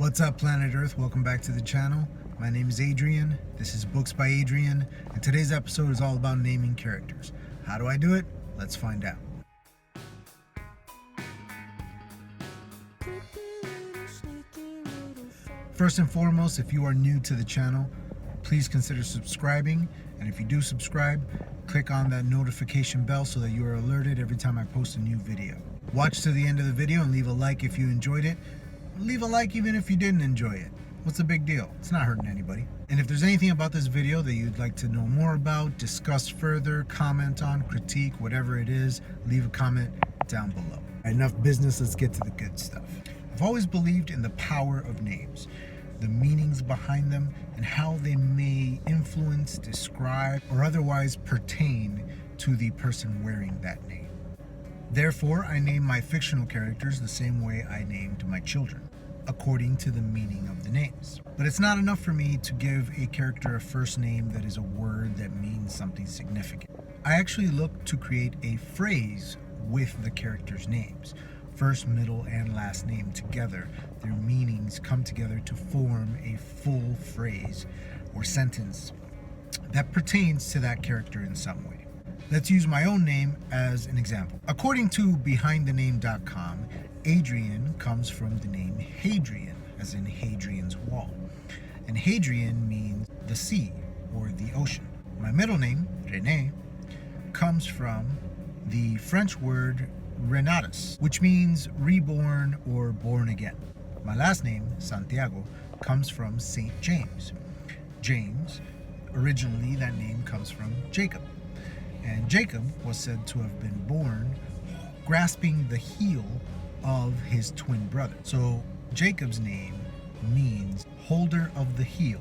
What's up, planet Earth? Welcome back to the channel. My name is Adrian. This is Books by Adrian, and today's episode is all about naming characters. How do I do it? Let's find out. First and foremost, if you are new to the channel, please consider subscribing, and if you do subscribe, click on that notification bell so that you are alerted every time I post a new video. Watch to the end of the video and leave a like if you enjoyed it. Leave a like even if you didn't enjoy it. What's the big deal? It's not hurting anybody. And if there's anything about this video that you'd like to know more about, discuss further, comment on, critique, whatever it is, leave a comment down below. Enough business, let's get to the good stuff. I've always believed in the power of names, the meanings behind them, and how they may influence, describe, or otherwise pertain to the person wearing that name. Therefore, I name my fictional characters the same way I named my children, according to the meaning of the names. But it's not enough for me to give a character a first name that is a word that means something significant. I actually look to create a phrase with the characters' names. First, middle, and last name together, their meanings come together to form a full phrase or sentence that pertains to that character in some way. Let's use my own name as an example. According to BehindTheName.com, Adrian comes from the name Hadrian, as in Hadrian's Wall. And Hadrian means the sea or the ocean. My middle name, René, comes from the French word renatus, which means reborn or born again. My last name, Santiago, comes from Saint James. James, originally that name comes from Jacob. And Jacob was said to have been born grasping the heel of his twin brother. So Jacob's name means holder of the heel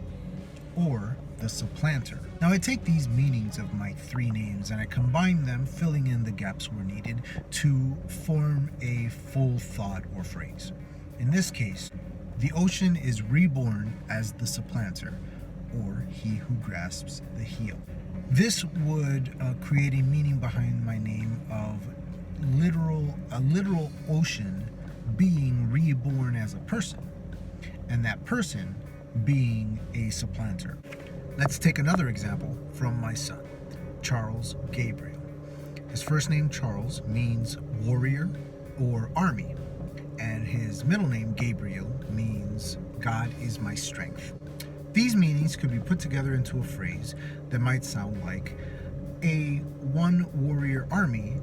or the supplanter. Now I take these meanings of my three names and I combine them, filling in the gaps where needed to form a full thought or phrase. In this case, the ocean is reborn as the supplanter, or he who grasps the heel. This would create a meaning behind my name of a literal ocean being reborn as a person, and that person being a supplanter. Let's take another example from my son, Charles Gabriel. His first name, Charles, means warrior or army, and his middle name, Gabriel, means God is my strength. These meanings could be put together into a phrase that might sound like a one warrior army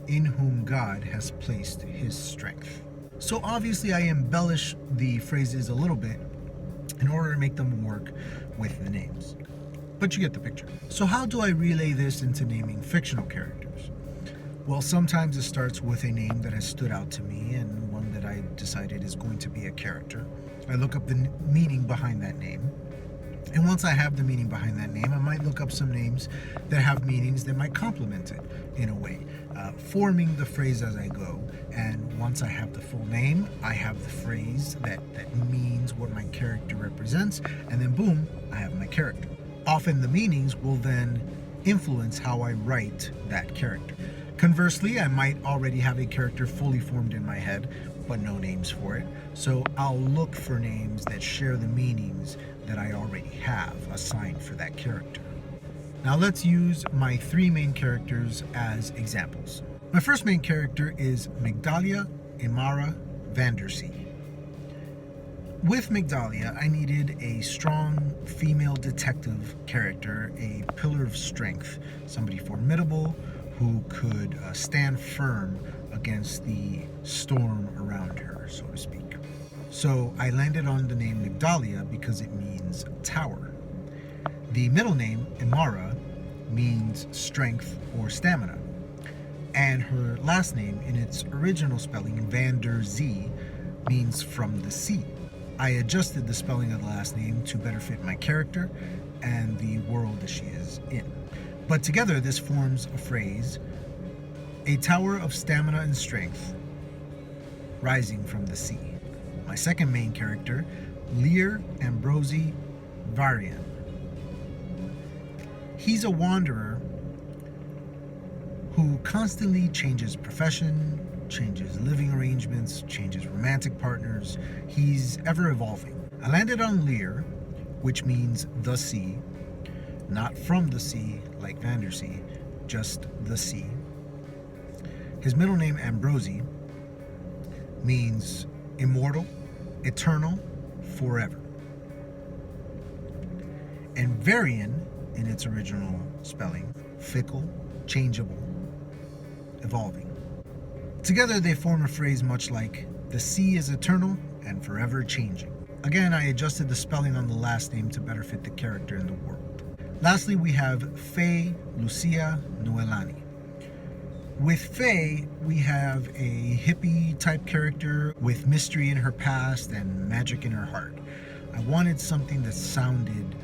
in whom God has placed his strength. So obviously I embellish the phrases a little bit in order to make them work with the names. But you get the picture. So how do I relay this into naming fictional characters? Well, sometimes it starts with a name that has stood out to me and one that I decided is going to be a character. I look up the meaning behind that name. And once I have the meaning behind that name, I might look up some names that have meanings that might complement it in a way, forming the phrase as I go. And once I have the full name, I have the phrase that means what my character represents. And then boom, I have my character. Often the meanings will then influence how I write that character. Conversely, I might already have a character fully formed in my head, but no names for it. So I'll look for names that share the meanings that I already have assigned for that character. Now let's use my three main characters as examples. My first main character is Migdalia Imara Vandersea. With Migdalia, I needed a strong female detective character, a pillar of strength, somebody formidable who could stand firm against the storm around her, so to speak. So I landed on the name Migdalia because it means tower. The middle name, Imara, means strength or stamina. And her last name, in its original spelling, Vanderzee, means from the sea. I adjusted the spelling of the last name to better fit my character and the world that she is in. But together this forms a phrase, a tower of stamina and strength rising from the sea. My second main character, Lear Ambrosi Varian. He's a wanderer who constantly changes profession, changes living arrangements, changes romantic partners. He's ever evolving. I landed on Lear, which means the sea, not from the sea like Vandersea, just the sea. His middle name, Ambrosi, means immortal, eternal, forever. And Varian, in its original spelling, fickle, changeable, evolving. Together they form a phrase much like, the sea is eternal and forever changing. Again, I adjusted the spelling on the last name to better fit the character in the world. Lastly, we have Faye Lucia Noelani. With Faye, we have a hippie type character with mystery in her past and magic in her heart. I wanted something that sounded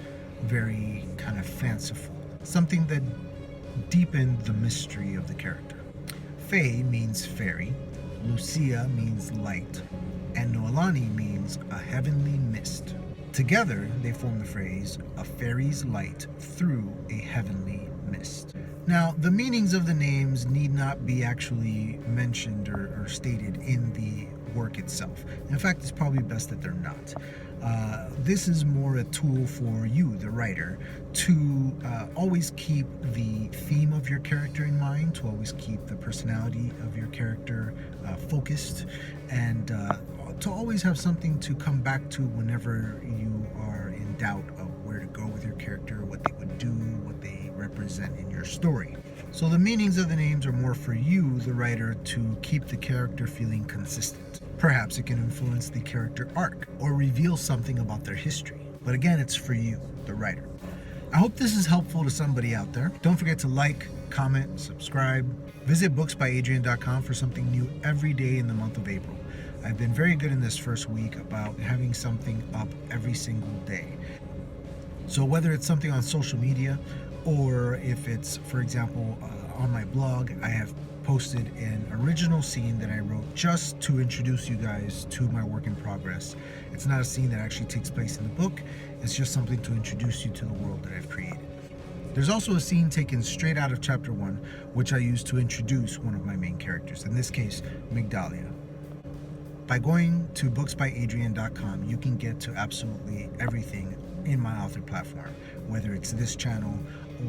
very kind of fanciful, something that deepened the mystery of the character. Faye means fairy, Lucia means light, and Noelani means a heavenly mist. Together, they form the phrase, a fairy's light through a heavenly mist. Now, the meanings of the names need not be actually mentioned or stated in the work itself. In fact, it's probably best that they're not. This is more a tool for you, the writer, to always keep the theme of your character in mind, to always keep the personality of your character focused, and to always have something to come back to whenever you are in doubt of where to go with your character, what they would do, what they represent in your story. So the meanings of the names are more for you, the writer, to keep the character feeling consistent. Perhaps it can influence the character arc or reveal something about their history. But again, it's for you, the writer. I hope this is helpful to somebody out there. Don't forget to like, comment, subscribe. Visit booksbyadrian.com for something new every day in the month of April. I've been very good in this first week about having something up every single day. So whether it's something on social media or if it's, for example, on my blog, I have posted an original scene that I wrote just to introduce you guys to my work in progress. It's not a scene that actually takes place in the book. It's just something to introduce you to the world that I've created. There's also a scene taken straight out of chapter 1, which I used to introduce one of my main characters, in this case, Migdalia. By going to booksbyadrian.com, you can get to absolutely everything in my author platform, whether it's this channel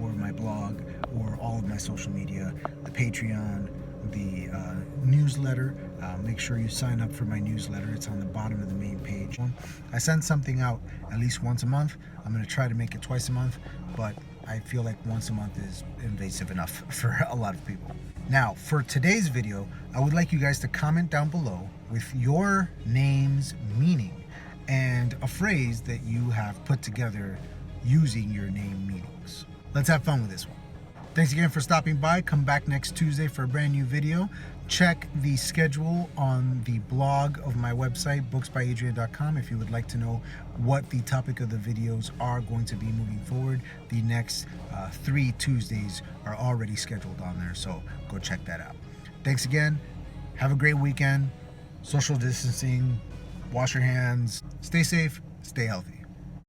or my blog or all of my social media, the Patreon, the newsletter. Make sure you sign up for my newsletter. It's on the bottom of the main page. I send something out at least once a month. I'm going to try to make it twice a month, but I feel like once a month is invasive enough for a lot of people. Now, for today's video, I would like you guys to comment down below with your name's meaning and a phrase that you have put together using your name meanings. Let's have fun with this one. Thanks again for stopping by. Come back next Tuesday for a brand new video. Check the schedule on the blog of my website, booksbyadrian.com, if you would like to know what the topic of the videos are going to be moving forward. The next 3 Tuesdays are already scheduled on there, so go check that out. Thanks again. Have a great weekend. Social distancing. Wash your hands. Stay safe. Stay healthy.